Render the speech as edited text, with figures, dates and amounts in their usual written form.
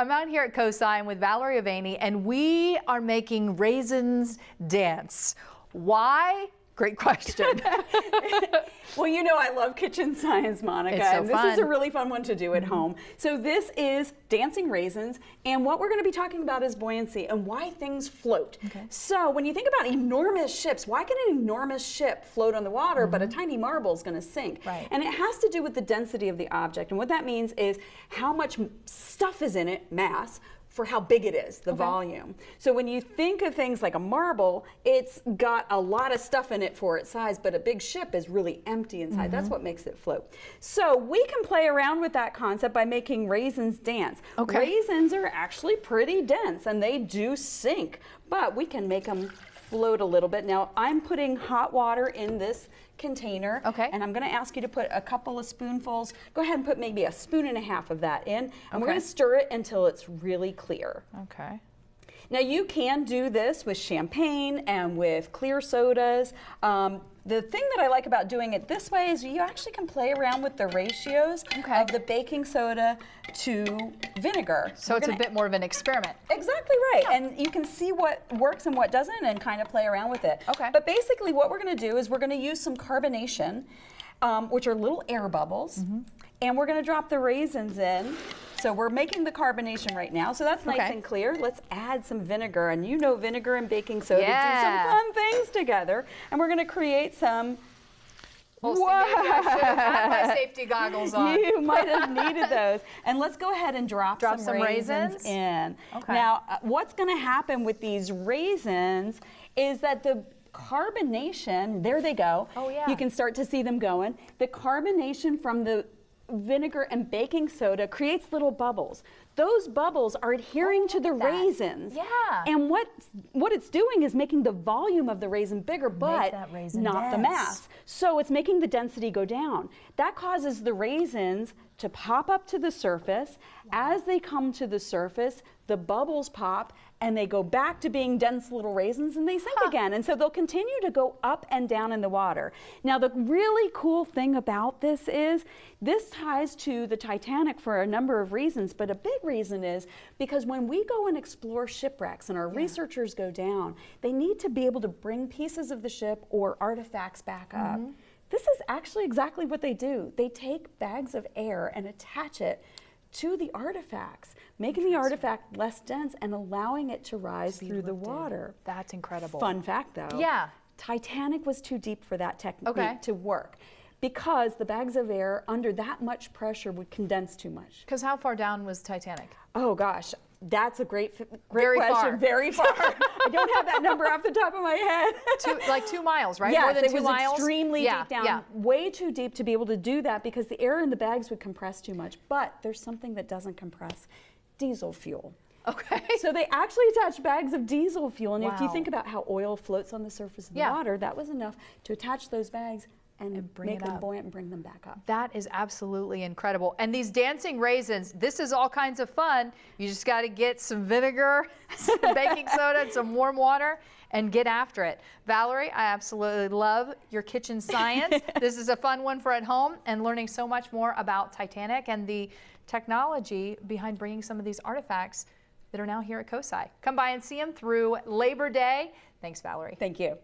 I'm out here at COSI with Valerie Avani, and we are making raisins dance. Why? Great question. Well, you know I love kitchen science, Monica. It's so and this fun. is a really fun one to do at home. So this is dancing raisins, and what we're going to be talking about is buoyancy and why things float. Okay. So when you think about enormous ships, why can an enormous ship float on the water, but a tiny marble is going to sink? Right. And it has to do with the density of the object. And what that means is how much stuff is in it, mass, for how big it is, the volume. So when you think of things like a marble, it's got a lot of stuff in it for its size, but a big ship is really empty inside. That's what makes it float. So we can play around with that concept by making raisins dance. Okay. Raisins are actually pretty dense and they do sink, but we can make them float a little bit. Now I'm putting hot water in this container, and I'm going to ask you to put a couple of spoonfuls. Go ahead and put maybe a spoon and a half of that in, and we're going to stir it until it's really clear. Okay. Now you can do this with champagne and with clear sodas. The thing that I like about doing it this way is you actually can play around with the ratios of the baking soda to vinegar. So it's a bit more of an experiment. Exactly right. And you can see what works and what doesn't and kind of play around with it. Okay. But basically what we're going to do is we're going to use some carbonation, which are little air bubbles. And we're going to drop the raisins in. So we're making the carbonation right now. So that's nice and clear. Let's add some vinegar. And you know vinegar and baking soda do some fun things together. And we're going to create some... Well, see, maybe I should have had my safety goggles on. You might have needed those. And let's go ahead and drop some raisins in. Okay. Now, what's going to happen with these raisins is that the carbonation, there they go. Oh, yeah. You can start to see them going. The carbonation from the vinegar and baking soda creates little bubbles. Those bubbles are adhering to the raisins. Yeah. And what it's doing is making the volume of the raisin bigger, but not the mass. So it's making the density go down. That causes the raisins to pop up to the surface. As they come to the surface, the bubbles pop and they go back to being dense little raisins and they sink again. And so they'll continue to go up and down in the water. Now the really cool thing about this is this ties to the Titanic for a number of reasons, but a big reason is because when we go and explore shipwrecks and our researchers go down, they need to be able to bring pieces of the ship or artifacts back up. This is actually exactly what they do. They take bags of air and attach it to the artifacts, making the artifact less dense and allowing it to rise through the water. That's incredible. Fun fact though, Titanic was too deep for that technique to work because the bags of air under that much pressure would condense too much. Because how far down was Titanic? Oh gosh, that's a great Very question. Far. Very far. I don't have that number off the top of my head. Like 2 miles, right? Yes, More than 2 it was miles? extremely deep down, way too deep to be able to do that because the air in the bags would compress too much. But there's something that doesn't compress, diesel fuel. Okay. So they actually attached bags of diesel fuel, and if you think about how oil floats on the surface of the water, that was enough to attach those bags and make them buoyant and bring them back up. That is absolutely incredible. And these dancing raisins, this is all kinds of fun. You just got to get some vinegar, some baking soda, and some warm water, and get after it. Valerie, I absolutely love your kitchen science. This is a fun one for at home and learning so much more about Titanic and the technology behind bringing some of these artifacts that are now here at COSI. Come by and see them through Labor Day. Thanks, Valerie. Thank you.